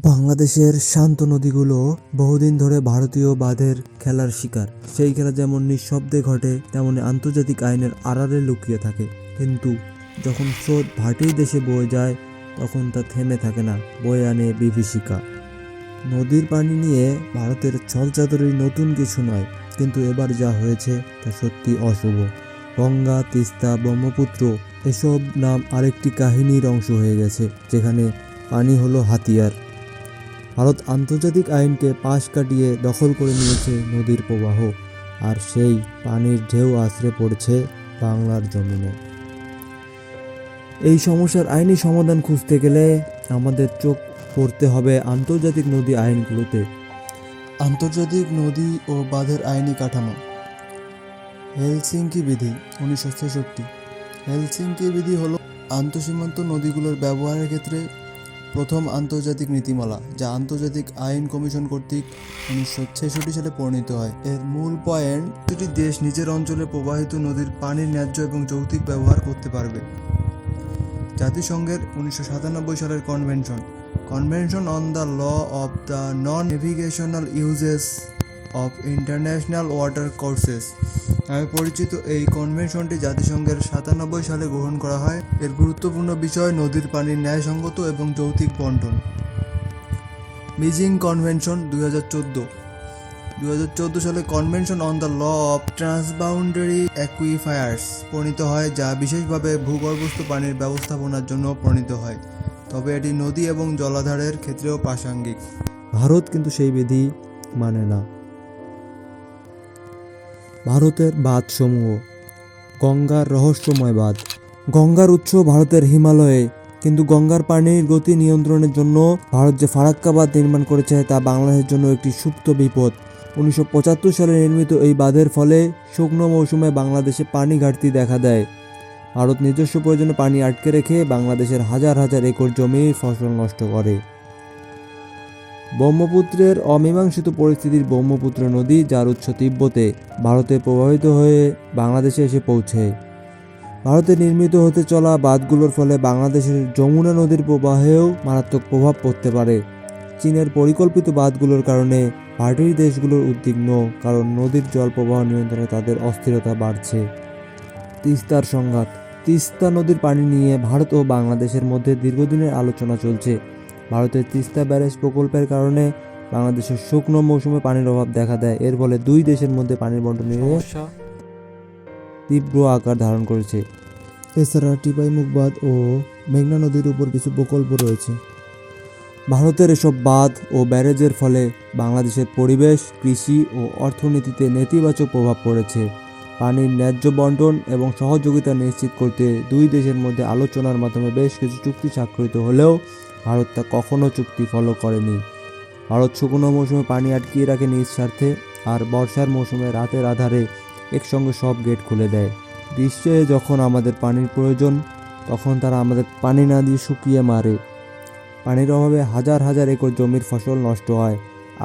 বাংলাদেশের শান্ত নদীগুলো বহুদিন ধরে ভারতীয় বাঁধের খেলার শিকার। সেই খেলা যেমন নিঃশব্দে ঘটে, তেমনি আন্তর্জাতিক আইনের আড়ালে লুকিয়ে থাকে। কিন্তু যখন স্রোত ভাটির দেশে বয়ে যায়, তখন তা থেমে থাকে না, বয়ে আনে বিভীষিকা। নদীর পানি নিয়ে ভারতের ছলচাতুরি নতুন কিছু নয়, কিন্তু এবার যা হয়েছে তা সত্যি অশুভ। গঙ্গা, তিস্তা, ব্রহ্মপুত্র এসব নাম আরেকটি কাহিনীর অংশ হয়ে গেছে, যেখানে পানি হলো হাতিয়ার। ভারত আন্তর্জাতিক আইনকে পাশ কাটিয়ে দখল করে নিয়েছে নদীর প্রবাহ, আর সেই পানির ঢেউ আছড়ে পড়ছে বাংলার জমিনে। এই সমস্যার আইনি সমাধান খুঁজতে গেলে আমাদের চোখ পড়তে হবে আন্তর্জাতিক নদী আইনগুলোতে। আন্তর্জাতিক নদী ও বাঁধের আইনি কাঠামো। হেলসিঙ্কি বিধি 1966। হেলসিঙ্কি বিধি হলো আন্তঃসীমান্ত নদীগুলোর ব্যবহারের ক্ষেত্রে প্রথম আন্তর্জাতিক নীতিমালা, যা আন্তর্জাতিক আইন কমিশন কর্তৃক 1966 সালে প্রণীত হয়। এর মূল পয়েন্ট, প্রতিটি দেশ নিজের অঞ্চলে প্রবাহিত নদীর পানির ন্যায্য এবং যৌক্তিক ব্যবহার করতে পারবে। জাতিসংঘের 1997 সালের convention on the law of the non navigational uses of international watercourses নামে পরিচিত এই কনভেনশনটি জাতিসংঘের 97 সালে গ্রহণ করা হয়। এর গুরুত্বপূর্ণ বিষয় নদীর পানির ন্যায়সঙ্গত এবং যৌক্তিক বন্টন। বিজিং কনভেনশন 2014 সালে convention on the law of transboundary aquifers প্রণীত হয়, যা বিশেষভাবে ভূগর্ভস্থ পানির ব্যবস্থাপনার জন্য প্রণীত হয়, তবে এটি নদী এবং জলাধারের ক্ষেত্রেও প্রাসঙ্গিক। ভারত কিন্তু সেই বিধি মানে না। ভারতের বাঁধসমূহ। গঙ্গার রহস্যময় বাঁধ। গঙ্গার উৎস ভারতের হিমালয়ে, কিন্তু গঙ্গার পানির গতি নিয়ন্ত্রণের জন্য ভারত যে ফারাক্কা বাঁধ নির্মাণ করেছে তা বাংলাদেশের জন্য একটি সুপ্ত বিপদ। 1975 সালে নির্মিত এই বাঁধের ফলে শুকনো মৌসুমে বাংলাদেশে পানি ঘাটতি দেখা দেয়। ভারত নিজস্ব প্রয়োজনে পানি আটকে রেখে বাংলাদেশের হাজার হাজার একর জমির ফসল নষ্ট করে। ব্রহ্মপুত্রের অমীমাংসিত পরিস্থিতির। ব্রহ্মপুত্র নদী, যার উৎস তিব্বতে, ভারতে প্রবাহিত হয়ে বাংলাদেশে এসে পৌঁছায়। ভারতে নির্মিত হতে চলা বাঁধগুলোর ফলে বাংলাদেশের যমুনা নদীর প্রবাহেও মারাত্মক প্রভাব পড়তে পারে। চীনের পরিকল্পিত বাঁধগুলোর কারণে ভাটির দেশগুলোর উদ্বিগ্ন, কারণ নদীর জল প্রবাহ নিয়ন্ত্রণে তাদের অস্থিরতা বাড়ছে। তিস্তার সংঘাত। তিস্তা নদীর পানি নিয়ে ভারত ও বাংলাদেশের মধ্যে দীর্ঘদিনের আলোচনা চলছে। ভারতের তিস্তা ব্যারেজ প্রকল্পের কারণে বাংলাদেশের শুকনো মৌসুমে পানির অভাব দেখা দেয়। এর ফলে দুই দেশের মধ্যে পানির বন্টন নিয়ে তীব্র আকার ধারণ করেছে। এছাড়া টিপাইমুখ বাঁধ ও মেঘনা নদীর উপর কিছু প্রকল্প রয়েছে। ভারতের এসব বাঁধ ও ব্যারেজের ফলে বাংলাদেশের পরিবেশ, কৃষি ও অর্থনীতিতে নেতিবাচক প্রভাব পড়েছে। পানির ন্যায্য বন্টন এবং সহযোগিতা নিশ্চিত করতে দুই দেশের মধ্যে আলোচনার মাধ্যমে বেশ কিছু চুক্তি স্বাক্ষরিত হলেও ভারত তা কখনো চুক্তি ফলো করেনি। ভারত শুকনো মৌসুমে পানি আটকিয়ে রাখে নিজ স্বার্থে, আর বর্ষার মৌসুমে রাতের আধারে একসঙ্গে সব গেট খুলে দেয়। গ্রীষ্মে যখন আমাদের পানির প্রয়োজন, তখন তারা আমাদের পানি না দিয়ে শুকিয়ে মারে। পানির অভাবে হাজার হাজার একর জমির ফসল নষ্ট হয়।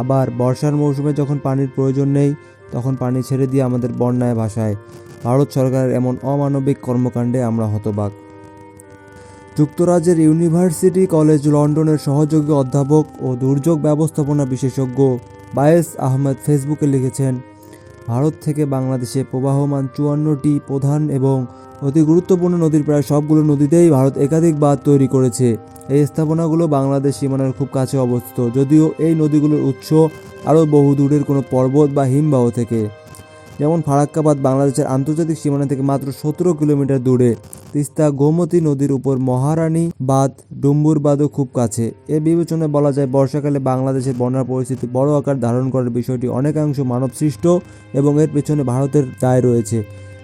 আবার বর্ষার মৌসুমে যখন পানির প্রয়োজন নেই, তখন পানি ছেড়ে দিয়ে আমাদের বন্যায় ভাসায়। ভারত সরকারের এমন অমানবিক কর্মকাণ্ডে আমরা হতবাক। যুক্তরাজ্যের ইউনিভার্সিটি কলেজ লন্ডনের সহযোগী অধ্যাপক ও দুর্যোগ ব্যবস্থাপনা বিশেষজ্ঞ বায়েস আহমেদ ফেসবুকে লিখেছেন, ভারত থেকে বাংলাদেশে প্রবাহমান 54টি প্রধান এবং অতি গুরুত্বপূর্ণ নদীর প্রায় সবগুলো নদীতেই ভারত একাধিক বাঁধ তৈরি করেছে। এই স্থাপনাগুলো বাংলাদেশ সীমানার খুব কাছে অবস্থিত, যদিও এই নদীগুলোর উৎস আরও বহু দূরের কোনো পর্বত বা হিমবাহ থেকে। যেমন ফারাক্কা বাঁধ বাংলাদেশের আন্তর্জাতিক সীমানা থেকে মাত্র 17 কিলোমিটার দূরে। তিস্তা গোমতী নদীর উপর মহারানী বাঁধ, ডুম্বুর বাঁধও খুব কাছে। এ বিবেচনায় বলা যায়, বর্ষাকালে বাংলাদেশের বন্যার পরিস্থিতি বড় আকার ধারণ করার বিষয়টি অনেকাংশ মানবসৃষ্ট এবং এর পেছনে ভারতের দায় রয়েছে।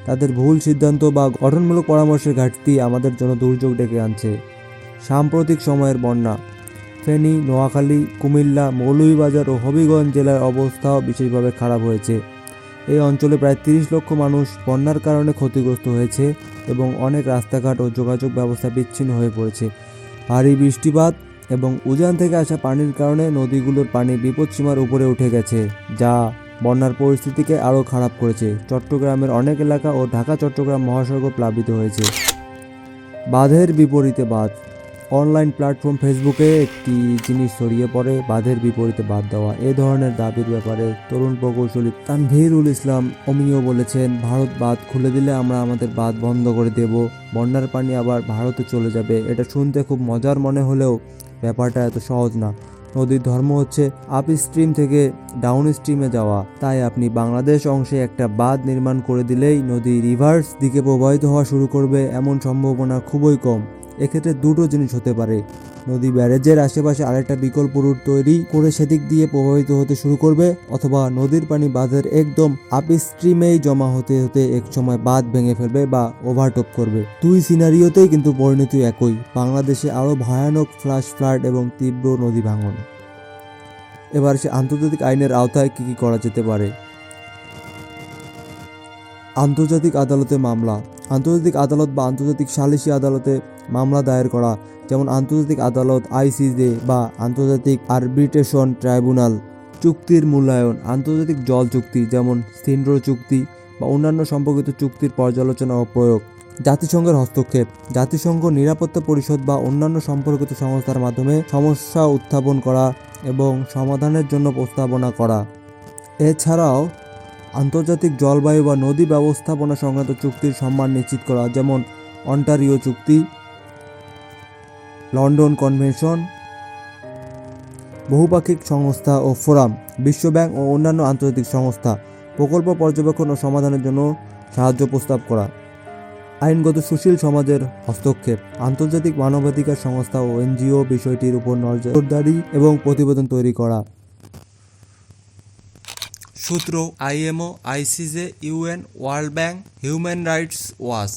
তাদের ভুল সিদ্ধান্ত বা গঠনমূলক পরামর্শের ঘাটতি আমাদের জন্য দুর্যোগ ডেকে আনছে। সাম্প্রতিক সময়ের বন্যা। ফেনী, নোয়াখালী, কুমিল্লা, মৌলভীবাজার ও হবিগঞ্জ জেলার অবস্থাও বিশেষভাবে খারাপ হয়েছে। এই অঞ্চলে প্রায় 30 লক্ষ মানুষ বন্যার কারণে ক্ষতিগ্রস্ত হয়েছে এবং অনেক রাস্তাঘাট ও যোগাযোগ ব্যবস্থা বিচ্ছিন্ন হয়ে পড়েছে। ভারী বৃষ্টিপাত এবং উজান থেকে আসা পানির কারণে নদীগুলোর পানি বিপদসীমার উপরে উঠে গেছে, যা বন্যার পরিস্থিতিকে আরও খারাপ করেছে। চট্টগ্রামের অনেক এলাকা ও ঢাকা চট্টগ্রাম মহাসড়ক প্লাবিত হয়েছে। বাঁধের বিপরীতে বাঁধ। অনলাইন প্ল্যাটফর্ম ফেসবুকে একটি জিনিস ছড়িয়ে পড়ে, বাঁধের বিপরীতে বাঁধ দেওয়া। এ ধরনের দাবির ব্যাপারে তরুণ প্রকৌশলী তানভীরুল ইসলাম অমিও বলেছেন, ভারত বাঁধ খুলে দিলে আমরা আমাদের বাঁধ বন্ধ করে দেব, বন্যার পানি আবার ভারতে চলে যাবে। এটা শুনতে খুব মজার মনে হলেও ব্যাপারটা এত সহজ না। নদীর ধর্ম হচ্ছে আপ স্ট্রিম থেকে ডাউন স্ট্রিমে যাওয়া। তাই আপনি বাংলাদেশ অংশে একটা বাঁধ নির্মাণ করে দিলেই নদী রিভার্স দিকে প্রবাহিত হওয়া শুরু করবে এমন সম্ভাবনা খুবই কম। এক্ষেত্রে দুটো জিনিস হতে পারে, নদী ব্যারেজের আশেপাশে আরেকটা বিকল্প রুট তৈরি করে সেদিক দিয়ে প্রবাহিত হতে শুরু করবে, অথবা নদীর পানি বাঁধের একদম আপস্ট্রিমেই জমা হতে হতে এক সময় বাঁধ ভেঙে ফেলবে বা ওভারটপ করবে। দুই সিনারিওতেই কিন্তু পরিণতি একই, বাংলাদেশে আরও ভয়ানক ফ্ল্যাশ ফ্লাড এবং তীব্র নদী ভাঙন। এবার সে আন্তর্জাতিক আইনের আওতায় কি কি করা যেতে পারে। আন্তর্জাতিক আদালতে মামলা। আন্তর্জাতিক আদালত বা আন্তর্জাতিক সালিসি আদালতে মামলা দায়ের করা, যেমন আন্তর্জাতিক আদালত আইসিজে বা আন্তর্জাতিক আরবিট্রেশন ট্রাইব্যুনাল। চুক্তির মূল্যায়ন। আন্তর্জাতিক জল চুক্তি যেমন সিনড্রো চুক্তি বা অন্যান্য সম্পর্কিত চুক্তির পর্যালোচনা ও প্রয়োগ। জাতিসংঘের হস্তক্ষেপ। জাতিসংঘ নিরাপত্তা পরিষদ বা অন্যান্য সম্পর্কিত সংস্থার মাধ্যমে সমস্যা উত্থাপন করা এবং সমাধানের জন্য প্রস্তাবনা করা। এছাড়াও আন্তর্জাতিক জলবায়ু বা নদী ব্যবস্থাপনা সংক্রান্ত চুক্তির সম্মান নিশ্চিত করা, যেমন অন্টারিও চুক্তি, লন্ডন কনভেনশন। বহুপাক্ষিক সংস্থা ও ফোরাম, বিশ্বব্যাংক ও অন্যান্য আন্তর্জাতিক সংস্থা প্রকল্প পর্যবেক্ষণ ও সমাধানের জন্য সাহায্য প্রস্তাব করা। আইনগত সুশীল সমাজের হস্তক্ষেপ। আন্তর্জাতিক মানবাধিকার সংস্থা ও এনজিও বিষয়টির উপর নজরদারি এবং প্রতিবেদন তৈরি করা। সূত্র: IMO, ICJ, UN, world bank, human rights watch.